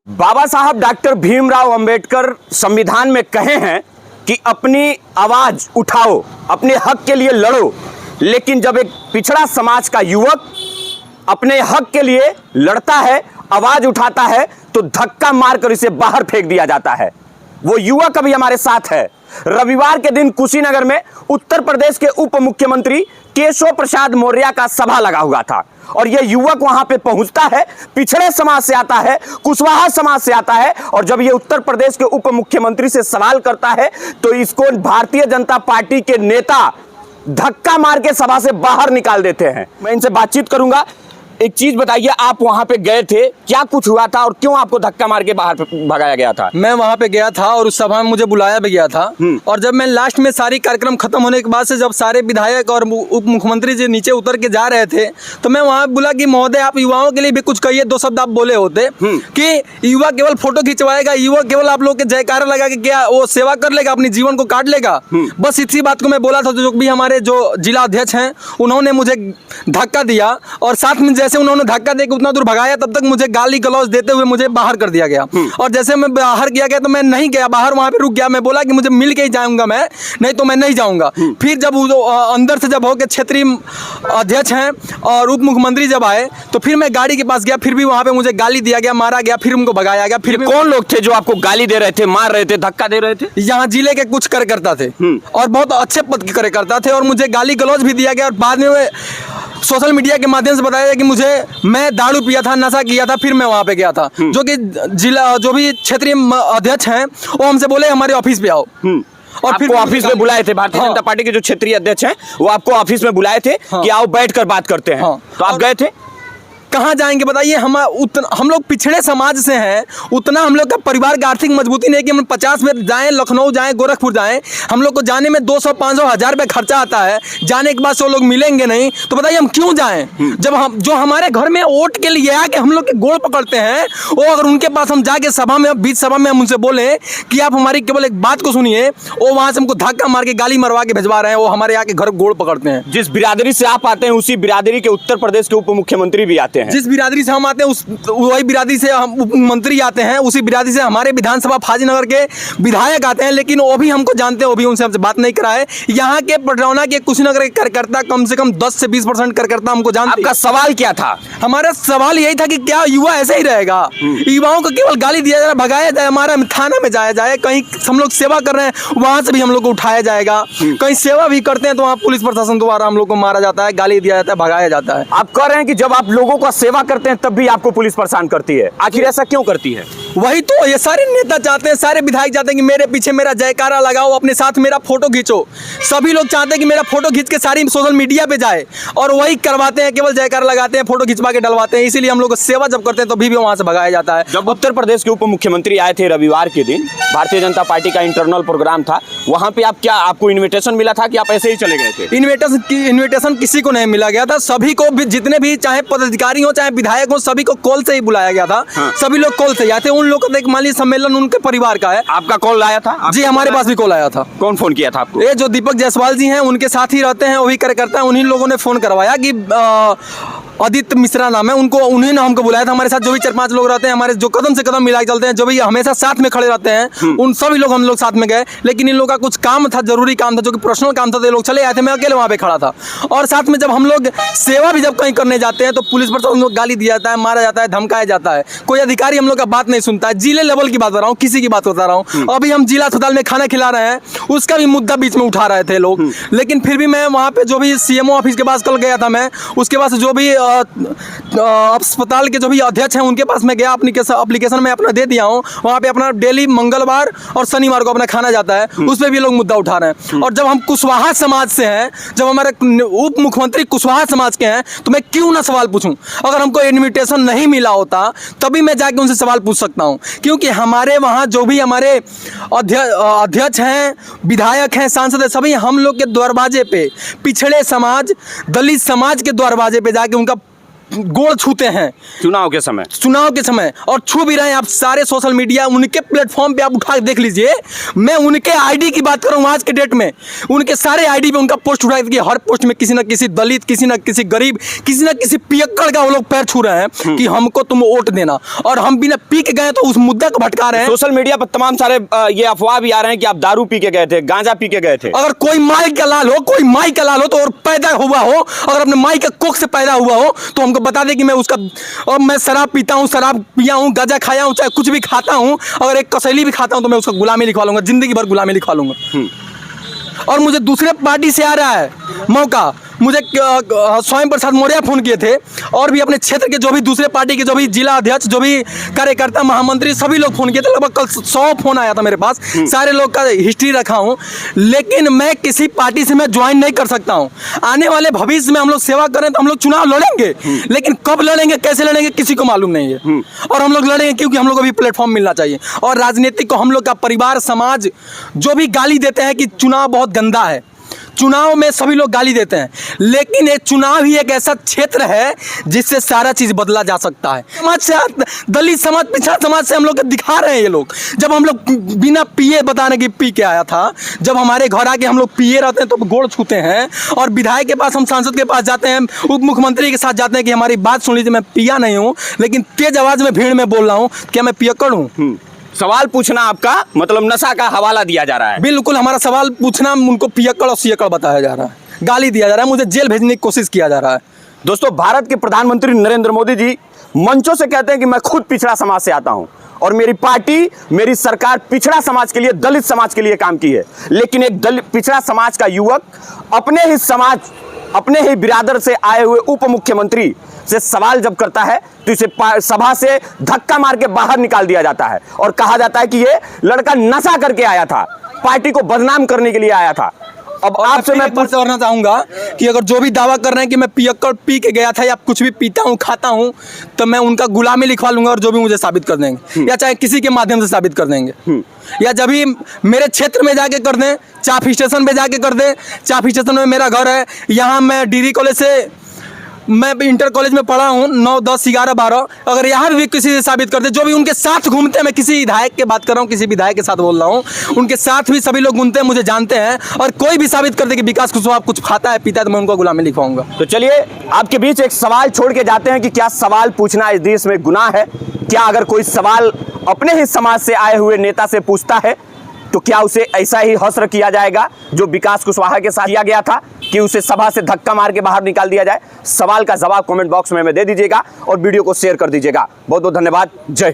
बाबा साहब डॉक्टर भीमराव अंबेडकर संविधान में कहे हैं कि अपनी आवाज उठाओ, अपने हक के लिए लड़ो। लेकिन जब एक पिछड़ा समाज का युवक अपने हक के लिए लड़ता है, आवाज उठाता है, तो धक्का मारकर इसे बाहर फेंक दिया जाता है। वो युवक अभी हमारे साथ है। रविवार के दिन कुशीनगर में उत्तर प्रदेश के उप मुख्यमंत्री केशव प्रसाद मौर्य का सभा लगा हुआ था और यह युवक वहां पे पहुंचता है, पिछड़े समाज से आता है, कुशवाहा समाज से आता है। और जब ये उत्तर प्रदेश के उप मुख्यमंत्री से सवाल करता है तो इसको भारतीय जनता पार्टी के नेता धक्का मार के सभा से बाहर निकाल देते हैं। मैं इनसे बातचीत करूंगा। एक चीज बताइए, आप वहां पे गए थे, क्या कुछ हुआ था और क्यों आपको धक्का मार के बाहर भगाया गया था? मैं वहां पे गया था और उस सभा में मुझे बुलाया भी गया था। और जब मैं लास्ट में सारी कार्यक्रम खत्म होने के बाद से जब सारे विधायक और उप मुख्यमंत्री जी नीचे उतर के जा रहे थे तो मैं वहां बोला कि महोदय आप युवाओं के लिए भी कुछ कहिए। 2 शब्द आप बोले होते कि युवा केवल फोटो खिंचवाएगा, युवा केवल आप लोग के जयकारा लगा के क्या वो सेवा कर लेगा, अपनी जीवन को काट लेगा। बस इसी बात को मैं बोला था। जो भी हमारे जो जिला अध्यक्ष हैं उन्होंने मुझे धक्का दिया और साथ में जैसे उन्होंने धक्का देकर उतना दूर भगाया तब तक मुझे गाली गलौज देते हुए मुझे बाहर कर दिया गया। और जैसे मैं बाहर किया गया तो मैं नहीं गया बाहर, वहां पे रुक गया। मैं बोला कि मुझे मिल के ही जाऊंगा, मैं नहीं तो मैं नहीं जाऊंगा। फिर जब अंदर से जब होकर क्षेत्रीय अध्यक्ष हैं और उप मुख्यमंत्री जब आए तो फिर मैं गाड़ी के पास गया, फिर भी वहां पे मुझे गाली दिया गया, मारा गया, फिर उनको भगाया गया। फिर कौन लोग थे जो आपको गाली दे रहे थे, मार रहे थे, धक्का दे रहे थे? यहाँ जिले के कुछ कार्यकर्ता थे और बहुत अच्छे पद के कार्यकर्ता थे और मुझे गाली गलौज भी दिया गया। और बाद में सोशल मीडिया के माध्यम से बताया गया कि मैं दारू पिया था, नशा किया था, फिर मैं वहां पे गया था। जो कि जिला जो भी क्षेत्रीय अध्यक्ष हैं वो हमसे बोले हमारे ऑफिस पे आओ। और फिर ऑफिस में बुलाए थे। भारतीय जनता पार्टी के जो क्षेत्रीय अध्यक्ष हैं वो आपको ऑफिस में बुलाए थे कि आओ बैठकर बात करते हैं। तो आप गए थे? कहाँ जाएंगे बताइए? हम लोग पिछड़े समाज से हैं, उतना हम लोग का परिवार का आर्थिक मजबूती नहीं कि हम 50 में जाएं, लखनऊ जाएं, गोरखपुर जाएं। हम लोग को जाने में 200-500 हज़ार रुपये खर्चा आता है। जाने के बाद से वो लोग मिलेंगे नहीं, तो बताइए हम क्यों जाएं? जब हम जो हमारे घर में वोट के लिए आके हम लोग के गोड़ पकड़ते हैं, वो अगर उनके पास हम जाके सभा में बीच सभा में हम उनसे बोले कि आप हमारी केवल एक बात को सुनिए, वो वहाँ से हमको धक्का मार के गाली मरवा के भिजवा रहे हैं। वो हमारे यहाँ के घर गोड़ पकड़ते हैं। जिस बिरादरी से आप आते हैं उसी बिरादरी के उत्तर प्रदेश के उप मुख्यमंत्री भी आते हैं। जिस बिरादरी से हम आते हैं वही बिरादरी से हम उप मंत्री आते हैं, उसी बिरादरी से हमारे विधानसभा फाजिलनगर के विधायक आते हैं। लेकिन वो भी हमको जानते हैं, वो भी उनसे हमसे बात नहीं कराए। यहाँ के पटरौना के कुशीनगर के कार्यकर्ता कम से कम 10 से 20% कार्यकर्ता हमको जानते। आपका सवाल क्या था? हमारा सवाल यही था कि क्या युवा ऐसे ही रहेगा? युवाओं को केवल गाली दिया जाए, भगाया जाए, हमारा थाना में जाया जाए। कहीं हम लोग सेवा कर रहे हैं वहां से भी हम लोग को उठाया जाएगा। कहीं सेवा भी करते हैं तो वहाँ पुलिस प्रशासन द्वारा हम लोग को मारा जाता है, गाली दिया जाता है, भगाया जाता है। आप कह रहे हैं कि जब आप लोगों का सेवा करते हैं तब भी आपको पुलिस परेशान करती है, आखिर ऐसा क्यों करती है? वही तो ये सारे नेता चाहते हैं, सारे विधायक चाहते हैं कि मेरे पीछे मेरा जयकारा लगाओ, अपने साथ मेरा फोटो खींचो। सभी लोग चाहते हैं कि मेरा फोटो खींच के सारी सोशल मीडिया पे जाए और वही करवाते हैं, केवल जयकारा लगाते हैं, फोटो खिंचवा के डलवाते हैं। इसीलिए हम लोग सेवा जब करते हैं तो भी वहां से भगाया जाता है। जब उत्तर प्रदेश के उप मुख्यमंत्री आए थे रविवार के दिन, भारतीय जनता पार्टी का इंटरनल प्रोग्राम था, वहां पे आपको इन्विटेशन मिला था कि आप ऐसे ही चले गए थे? इन्विटेशन किसी को नहीं मिला गया था। सभी को जितने भी चाहे पदाधिकारी हो चाहे विधायक हो सभी को कॉल से ही बुलाया गया था। सभी लोग कॉल से आए थे। उन लोगों का एक माली सम्मेलन उनके परिवार का है। आपका कॉल आया था? जी हमारे पास भी कॉल आया था। कौन फोन किया था आपको? ये जो दीपक जायसवाल जी हैं उनके साथ ही रहते हैं, वही कार्यकर्ता हैं। उन्हीं लोगों ने फोन करवाया कि आदित्य मिश्रा नाम है उनको, उन्हीं ने हमको बुलाया था। हमारे साथ जो भी 4-5 लोग रहते हैं, हमारे जो कदम से कदम मिला चलते हैं, जो भी हमेशा साथ में खड़े रहते हैं, उन सभी लोग हम लोग साथ में गए। लेकिन इन लोगों का कुछ काम था, जरूरी काम था, जो कि पर्सनल काम था, तो ये लोग चले आए थे। मैं अकेले वहाँ पे खड़ा था। और साथ में जब हम लोग सेवा भी जब कहीं करने जाते हैं तो पुलिस प्रशासन को गाली दिया जाता है, मारा जाता है, धमकाया जाता है। कोई अधिकारी हम लोग का बात नहीं सुनता है। जिले लेवल की बात कर रहा हूँ, किसी की बात बता रहा हूँ। अभी हम जिला अस्पताल में खाना खिला रहे हैं, उसका भी मुद्दा बीच में उठा रहे थे लोग। लेकिन फिर भी मैं वहाँ पे जो भी CMO ऑफिस के पास कल गया था, मैं उसके पास जो भी अस्पताल के जो भी अध्यक्ष हैं उनके पास मैं गया, एप्लीकेशन में अपना दे दिया हूँ। वहाँ पे अपना डेली मंगलवार और शनिवार को अपना खाना जाता है, उस पर भी लोग मुद्दा उठा रहे हैं। और जब हम कुशवाहा समाज से हैं, जब हमारे उप मुख्यमंत्री कुशवाहा समाज के हैं, तो मैं क्यों ना सवाल पूछूं? अगर हमको इन्विटेशन नहीं मिला होता तभी मैं जाके उनसे सवाल पूछ सकता हूं। क्योंकि हमारे वहाँ जो भी हमारे अध्यक्ष हैं, विधायक हैं, सांसद हैं, सभी हम लोग के दरवाजे पे, पिछड़े समाज, दलित समाज के दरवाजे पे जाके उनका गोड़ छूते हैं चुनाव के समय और छू भी रहे हैं। आप सारे सोशल मीडिया उनके प्लेटफॉर्म पे आप उठा के देख लीजिए। मैं उनके आईडी की बात कर रहा हूँ आज के डेट में, उनके सारे आईडी पे उनका पोस्ट उठा के हर पोस्ट में किसी न किसी दलित, किसी न किसी गरीब, किसी न किसी पियक्कड़ का वो लोग पैर छू रहे हैं कि हमको तुम वोट देना, और हम बिना पी के गए तो उस मुद्दा को भटका रहे हैं। सोशल मीडिया पर तमाम सारे ये अफवाह भी आ रहे हैं कि आप दारू पी के गए थे, गांजा पी के गए थे। अगर कोई माई का लाल हो तो और पैदा हुआ हो, अगर अपने माई के कोख से पैदा हुआ हो तो हमको बता दे कि मैं उसका, और मैं शराब पीता हूँ, शराब पिया हूँ, गांजा खाया हूँ, चाहे कुछ भी खाता हूँ, अगर एक कसैली भी खाता हूँ तो मैं उसका गुलामी लिखवा लूंगा, जिंदगी भर गुलामी लिखवा लूंगा। और मुझे दूसरे पार्टी से आ रहा है मौका, मुझे स्वयं प्रसाद मौर्य फोन किए थे, और भी अपने क्षेत्र के जो भी दूसरे पार्टी के जो भी जिला अध्यक्ष, जो भी कार्यकर्ता, महामंत्री, सभी लोग फोन किए थे। लगभग कल 100 फोन आया था मेरे पास, सारे लोग का हिस्ट्री रखा हूं, लेकिन मैं किसी पार्टी से मैं ज्वाइन नहीं कर सकता हूं। आने वाले भविष्य में हम लोग सेवा करें तो हम लोग चुनाव लड़ेंगे, लेकिन कब लड़ेंगे, कैसे लड़ेंगे, किसी को मालूम नहीं है। और हम लोग लड़ेंगे क्योंकि हम लोग को भी प्लेटफॉर्म मिलना चाहिए। और राजनीतिक को हम लोग का परिवार, समाज जो भी गाली देते हैं कि चुनाव बहुत गंदा है, चुनाव में सभी लोग गाली देते हैं, लेकिन ये चुनाव ही एक ऐसा क्षेत्र है जिससे सारा चीज बदला जा सकता है। समाज से, दलित समाज, पिछड़ा समाज से हम लोग दिखा रहे हैं ये लोग। जब हम लोग बिना पिए, बताने की पी के आया था, जब हमारे घर आके हम लोग पिए रहते हैं तो गोड़ छूते हैं, और विधायक के पास, हम सांसद के पास जाते हैं, उप मुख्यमंत्री के साथ जाते हैं कि हमारी बात सुन लीजिए, मैं पिया नहीं हूँ, लेकिन तेज आवाज में भीड़ में बोल रहा हूँ, क्या मैं पियक्कड़ हूँ? सवाल पूछना आपका मतलब नशा का हवाला दिया जा रहा है। बिल्कुल, हमारा सवाल पूछना उनको पियक्कड़ और सियक्कड़ बताया जा रहा है, गाली दिया जा रहा है, मुझे जेल भेजने की कोशिश किया जा रहा है। दोस्तों, भारत के प्रधानमंत्री नरेंद्र मोदी जी मंचों से कहते हैं कि मैं खुद पिछड़ा समाज से आता हूं और मेरी पार्टी, मेरी सरकार पिछड़ा समाज के लिए, दलित समाज के लिए काम की है। लेकिन एक दलित पिछड़ा समाज का युवक अपने ही समाज, अपने ही बिरादर से आए हुए उप मुख्यमंत्री से सवाल जब करता है तो इसे सभा से धक्का मार के बाहर निकाल दिया जाता है और कहा जाता है कि ये लड़का नशा करके आया था, पार्टी को बदनाम करने के लिए आया था। अब आपसे मैं करना चाहूंगा कि अगर जो भी दावा कर रहे हैं कि मैं पियक्कड़ पी के गया था या कुछ भी पीता हूँ, खाता हूँ, तो मैं उनका गुलामी लिखवा लूंगा, और जो भी मुझे साबित कर देंगे, या चाहे किसी के माध्यम से साबित कर देंगे, या जब भी मेरे क्षेत्र में जाके कर दें, चाप स्टेशन पे जाके कर दें। चाप स्टेशन में मेरा घर है, यहाँ मैं डिग्री कॉलेज से, मैं इंटर कॉलेज में पढ़ा हूँ, 9, 10, 11, 12, अगर यहाँ भी किसी से साबित कर दे, जो भी उनके साथ घूमते हैं, मैं किसी विधायक की बात कर रहा हूँ, किसी विधायक के साथ बोल रहा हूँ, उनके साथ भी सभी लोग घूमते हैं, मुझे जानते हैं, और कोई भी साबित कर दे कि विकास कुशवाहा कुछ खाता है, पीता है, तो मैं उनको गुलामी लिखवाऊंगा। तो चलिए आपके बीच एक सवाल छोड़ के जाते हैं कि क्या सवाल पूछना इस देश में गुनाह है? क्या अगर कोई सवाल अपने ही समाज से आए हुए नेता से पूछता है तो क्या उसे ऐसा ही हश्र किया जाएगा जो विकास कुशवाहा के साथ किया गया था कि उसे सभा से धक्का मार के बाहर निकाल दिया जाए? सवाल का जवाब कमेंट बॉक्स में दे दीजिएगा और वीडियो को शेयर कर दीजिएगा। बहुत बहुत धन्यवाद। जय हिंद।